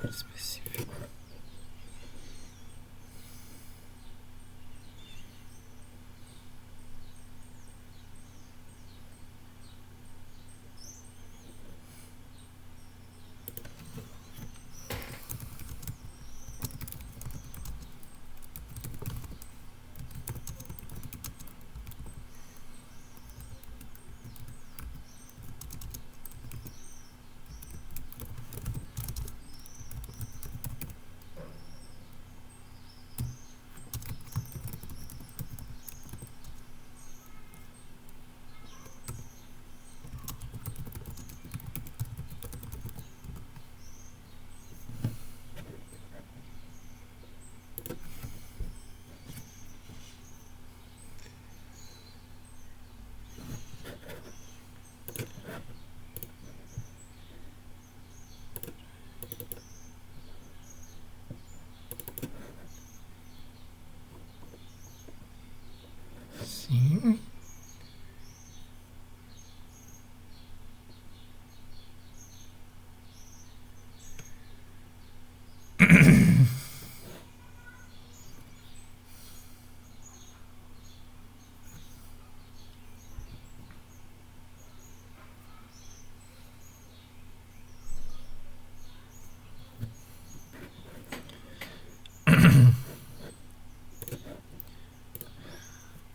Específico. Sim.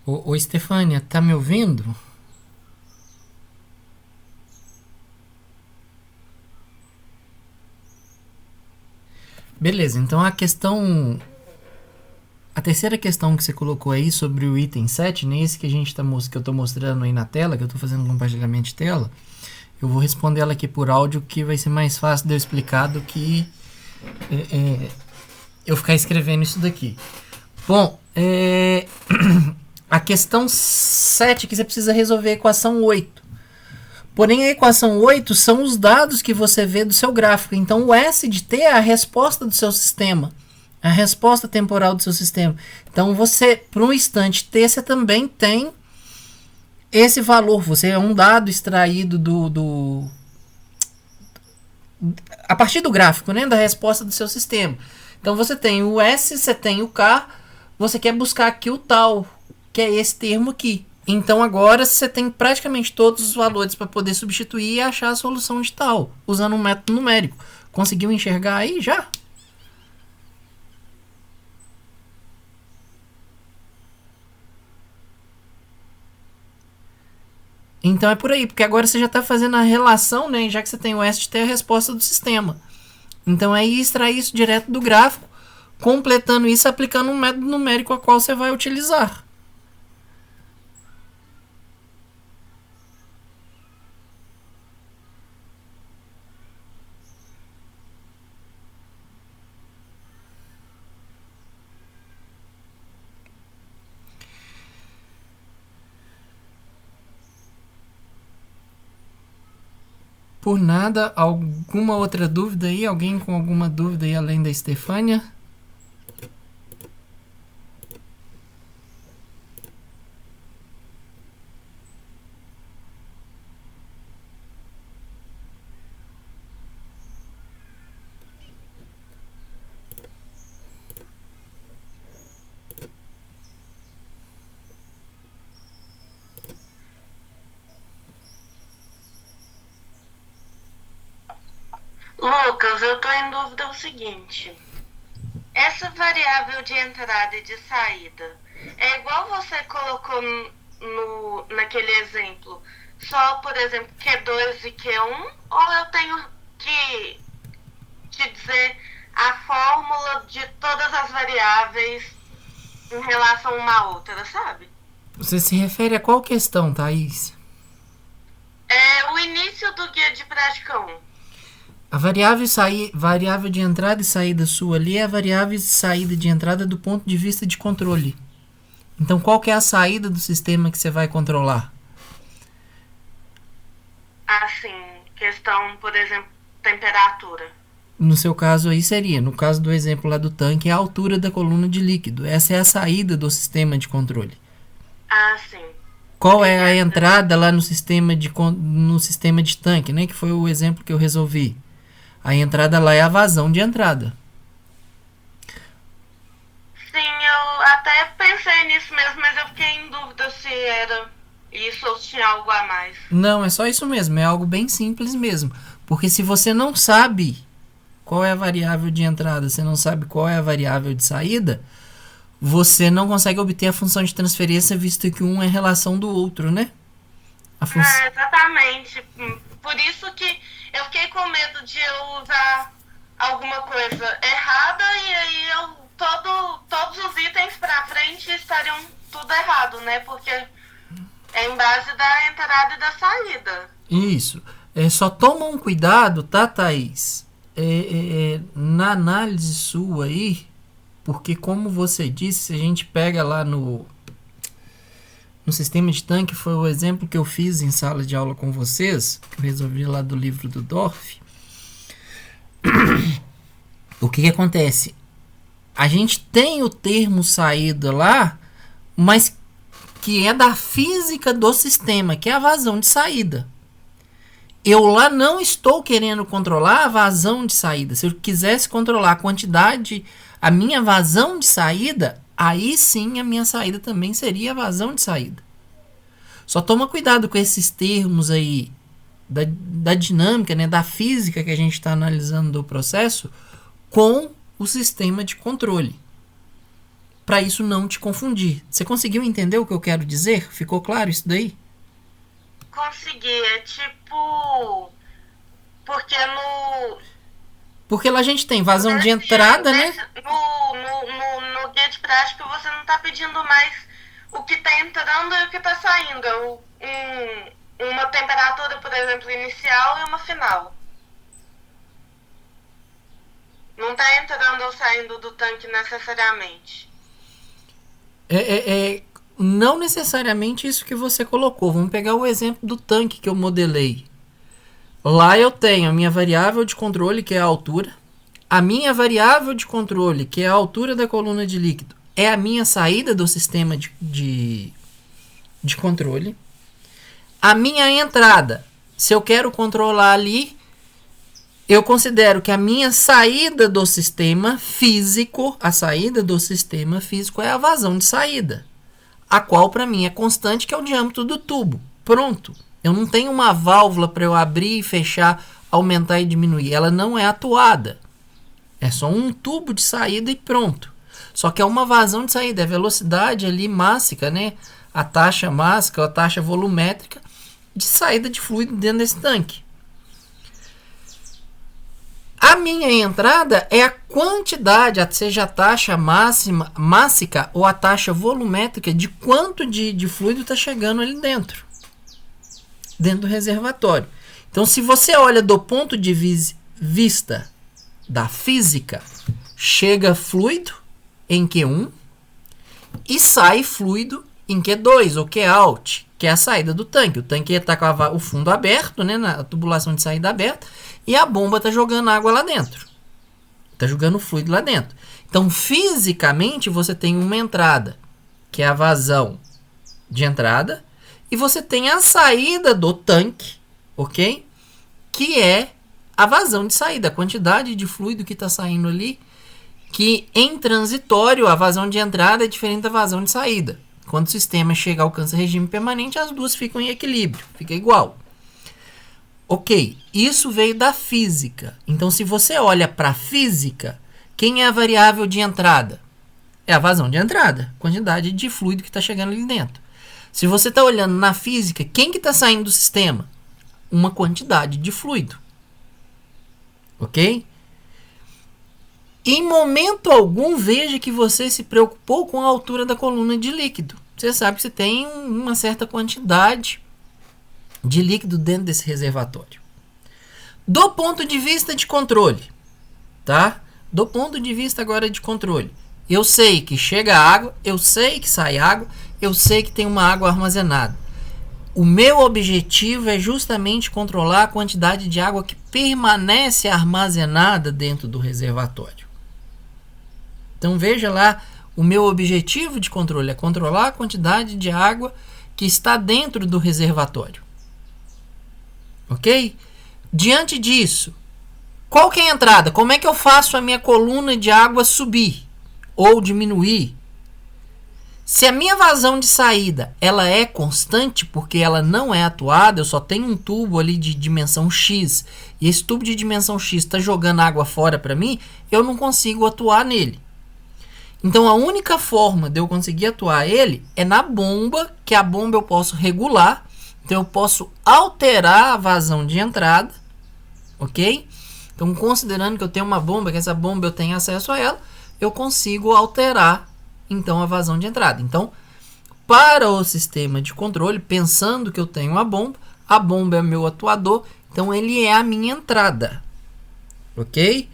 Ô, Estefânia, tá me ouvindo? Beleza, então a questão. A terceira questão que você colocou aí sobre o item 7, né? Esse que que eu tô mostrando aí na tela, que eu tô fazendo compartilhamento de tela, eu vou responder ela aqui por áudio, que vai ser mais fácil de eu explicar do que eu ficar escrevendo isso daqui. Bom, a questão 7 que você precisa resolver a equação 8. Porém, a equação 8 são os dados que você vê do seu gráfico. Então, o S de t é a resposta do seu sistema. A resposta temporal do seu sistema. Então, você, para um instante t, você também tem esse valor. Você é um dado extraído a partir do gráfico, né, da resposta do seu sistema. Então, você tem o S, você tem o K, você quer buscar aqui o tal, que é esse termo aqui. Então agora você tem praticamente todos os valores para poder substituir e achar a solução de tal, usando um método numérico. Conseguiu enxergar aí já? Então é por aí, porque agora você já está fazendo a relação, né? Já que você tem o S de T, a resposta do sistema. Então é extrair isso direto do gráfico, completando isso aplicando um método numérico a qual você vai utilizar. Por nada, alguma outra dúvida aí? Alguém com alguma dúvida aí além da Estefânia? Lucas, eu estou em dúvida o seguinte. Essa variável de entrada e de saída é igual você colocou naquele exemplo, só, por exemplo, Q2 e Q1? Ou eu tenho que te dizer a fórmula de todas as variáveis em relação a uma outra, sabe? Você se refere a qual questão, Thaís? É o início do guia de prática 1. A variável de entrada e saída sua ali é a variável de saída de entrada do ponto de vista de controle. Então, qual que é a saída do sistema que você vai controlar? Assim, questão, por exemplo, temperatura. No seu caso aí seria, no caso do exemplo lá do tanque, é a altura da coluna de líquido. Essa é a saída do sistema de controle. Ah, sim. Qual é a entrada lá no sistema de tanque, né? Que foi o exemplo que eu resolvi. A entrada lá é a vazão de entrada. Sim, eu até pensei nisso mesmo, mas eu fiquei em dúvida se era isso ou se tinha algo a mais. Não, é só isso mesmo. É algo bem simples mesmo. Porque se você não sabe qual é a variável de entrada, você não sabe qual é a variável de saída, você não consegue obter a função de transferência, visto que um é relação do outro, né? Exatamente. Por isso que eu fiquei com medo de eu usar alguma coisa errada e aí todos os itens pra frente estariam tudo errado, né? Porque é em base da entrada e da saída. Isso. Só toma um cuidado, tá, Thaís? Na análise sua aí, porque como você disse, se a gente pega lá no sistema de tanque, foi o exemplo que eu fiz em sala de aula com vocês, que eu resolvi lá do livro do Dorff. O que acontece? A gente tem o termo saída lá, mas que é da física do sistema, que é a vazão de saída. Eu lá não estou querendo controlar a vazão de saída. Se eu quisesse controlar a quantidade, a minha vazão de saída, aí sim a minha saída também seria a vazão de saída. Só toma cuidado com esses termos aí da dinâmica, né, da física que a gente está analisando do processo com o sistema de controle. Para isso não te confundir. Você conseguiu entender o que eu quero dizer? Ficou claro isso daí? Consegui. É tipo... Porque lá a gente tem vazão de entrada, né? No guia de prática você não está pedindo mais o que está entrando e o que está saindo. Uma temperatura, por exemplo, inicial e uma final. Não está entrando ou saindo do tanque necessariamente. Não necessariamente isso que você colocou. Vamos pegar o exemplo do tanque que eu modelei. Lá eu tenho a minha variável de controle, que é a altura. A minha variável de controle, que é a altura da coluna de líquido, é a minha saída do sistema de controle. A minha entrada, se eu quero controlar ali, eu considero que a minha saída do sistema físico, a saída do sistema físico é a vazão de saída, a qual para mim é constante, que é o diâmetro do tubo. Pronto. Eu não tenho uma válvula para eu abrir e fechar, aumentar e diminuir. Ela não é atuada. É só um tubo de saída e pronto. Só que é uma vazão de saída. É a velocidade ali mássica, né? A taxa mássica, a taxa volumétrica de saída de fluido dentro desse tanque. A minha entrada é a quantidade, seja a taxa mássica ou a taxa volumétrica de quanto de fluido está chegando ali dentro do reservatório. Então, se você olha do ponto de vista da física, chega fluido em Q1 e sai fluido em Q2 ou Qout, que é a saída do tanque. O tanque está com o fundo aberto, né, na tubulação de saída aberta, e a bomba está jogando água lá dentro. Está jogando fluido lá dentro. Então, fisicamente, você tem uma entrada, que é a vazão de entrada, e você tem a saída do tanque, ok? Que é a vazão de saída, a quantidade de fluido que está saindo ali, que em transitório a vazão de entrada é diferente da vazão de saída. Quando o sistema chega alcança regime permanente, as duas ficam em equilíbrio, fica igual. Ok, isso veio da física. Então, se você olha para a física, quem é a variável de entrada? É a vazão de entrada, quantidade de fluido que está chegando ali dentro. Se você está olhando na física, quem que está saindo do sistema? Uma quantidade de fluido. Ok? Em momento algum, veja que você se preocupou com a altura da coluna de líquido. Você sabe que você tem uma certa quantidade de líquido dentro desse reservatório. Do ponto de vista de controle, tá? Do ponto de vista agora de controle, eu sei que chega água, eu sei que sai água, eu sei que tem uma água armazenada. O meu objetivo é justamente controlar a quantidade de água que permanece armazenada dentro do reservatório. Então veja lá, o meu objetivo de controle é controlar a quantidade de água que está dentro do reservatório. Ok? Diante disso, Qual que é a entrada? Como é que eu faço a minha coluna de água subir ou diminuir? Se a minha vazão de saída ela é constante, porque ela não é atuada, eu só tenho um tubo ali de dimensão X, e esse tubo de dimensão X está jogando água fora para mim, eu não consigo atuar nele. Então a única forma de eu conseguir atuar ele é na bomba, que a bomba eu posso regular, então eu posso alterar a vazão de entrada, ok? Então considerando que eu tenho uma bomba, que essa bomba eu tenho acesso a ela, eu consigo alterar então a vazão de entrada. Então, para o sistema de controle, pensando que eu tenho a bomba é meu atuador, então ele é a minha entrada, ok?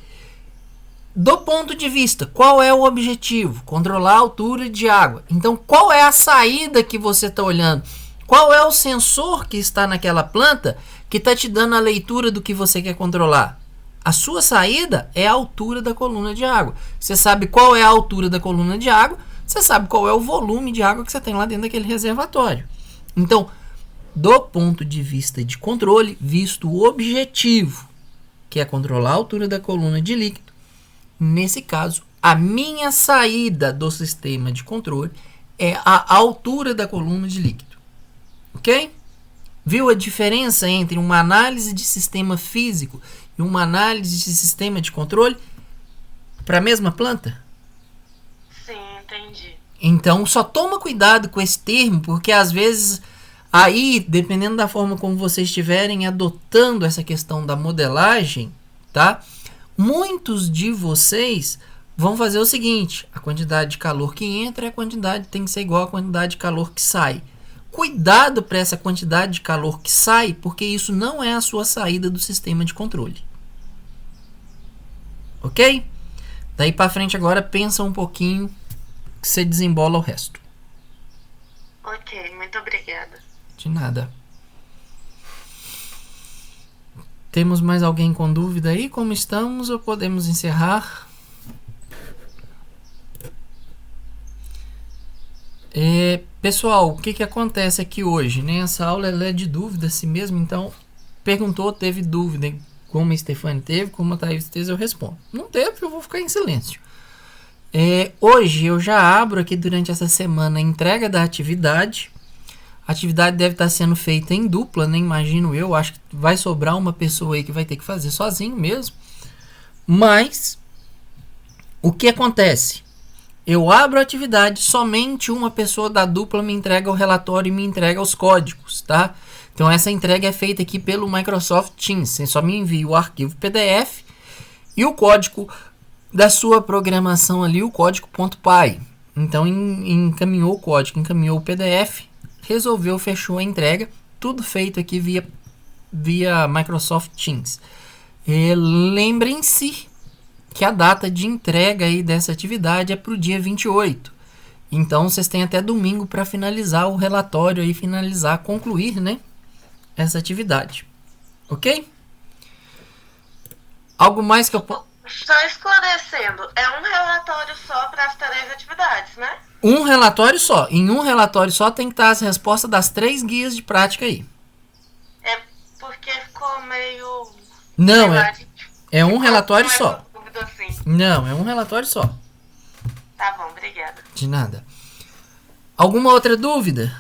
Do ponto de vista, qual é o objetivo? Controlar a altura de água. Então, qual é a saída que você está olhando? Qual é o sensor que está naquela planta que está te dando a leitura do que você quer controlar? A sua saída é a altura da coluna de água. Você sabe qual é a altura da coluna de água, você sabe qual é o volume de água que você tem lá dentro daquele reservatório. Então, do ponto de vista de controle, visto o objetivo, que é controlar a altura da coluna de líquido, nesse caso, a minha saída do sistema de controle é a altura da coluna de líquido. Ok? Viu a diferença entre uma análise de sistema físico e uma análise de sistema de controle para a mesma planta? Sim, entendi. Então, só toma cuidado com esse termo, porque às vezes, aí, dependendo da forma como vocês estiverem adotando essa questão da modelagem, tá? Muitos de vocês vão fazer o seguinte: a quantidade de calor que entra e a quantidade tem que ser igual à quantidade de calor que sai. Cuidado para essa quantidade de calor que sai, porque isso não é a sua saída do sistema de controle. Ok? Daí para frente agora pensa um pouquinho que você desembola o resto. Ok, muito obrigada. De nada. Temos mais alguém com dúvida aí? Como estamos ou podemos encerrar? Pessoal, o que acontece aqui hoje, né? Essa aula ela é de dúvida assim mesmo, então perguntou, teve dúvida, como a Stefane teve, como a Thaís teve, eu respondo. Não teve, eu vou ficar em silêncio. Hoje eu já abro aqui durante essa semana a entrega da atividade. A atividade deve estar sendo feita em dupla, né? Imagino eu. Acho que vai sobrar uma pessoa aí que vai ter que fazer sozinho mesmo. Mas, o que acontece? Eu abro a atividade, somente uma pessoa da dupla me entrega o relatório e me entrega os códigos, tá? Então, essa entrega é feita aqui pelo Microsoft Teams. Você só me envia o arquivo PDF e o código da sua programação ali, o código .py. Então, encaminhou o código, encaminhou o PDF, resolveu, fechou a entrega, tudo feito aqui via Microsoft Teams. Lembrem-se que a data de entrega aí dessa atividade é para o dia 28. Então, vocês têm até domingo para finalizar o relatório aí, concluir, né, essa atividade. Ok? Algo mais que eu posso... Só esclarecendo, é um relatório só para as 3 atividades, né? Um relatório só. Em um relatório só tem que estar as respostas das 3 guias de prática aí. É porque ficou meio... Não, é um relatório só. Assim. Não, é um relatório só. Tá bom, obrigada. De nada. Alguma outra dúvida?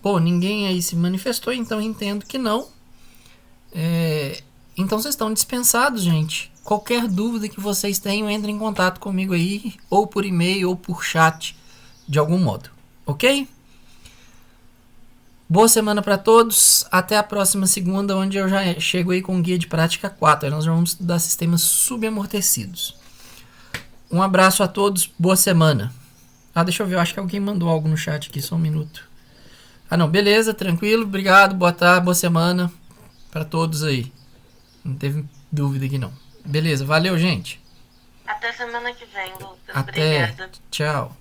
Pô, ninguém aí se manifestou, então entendo que não. Então vocês estão dispensados, gente. Qualquer dúvida que vocês tenham, entrem em contato comigo aí, ou por e-mail, ou por chat, de algum modo. Ok? Boa semana para todos. Até a próxima segunda, onde eu já chego aí com o guia de prática 4. Aí nós vamos estudar sistemas subamortecidos. Um abraço a todos. Boa semana. Deixa eu ver. Eu acho que alguém mandou algo no chat aqui. Só um minuto. Não. Beleza. Tranquilo. Obrigado. Boa tarde. Boa semana para todos aí. Não teve dúvida aqui não. Beleza. Valeu, gente. Até semana que vem, Lucas. Até. Obrigada. Tchau.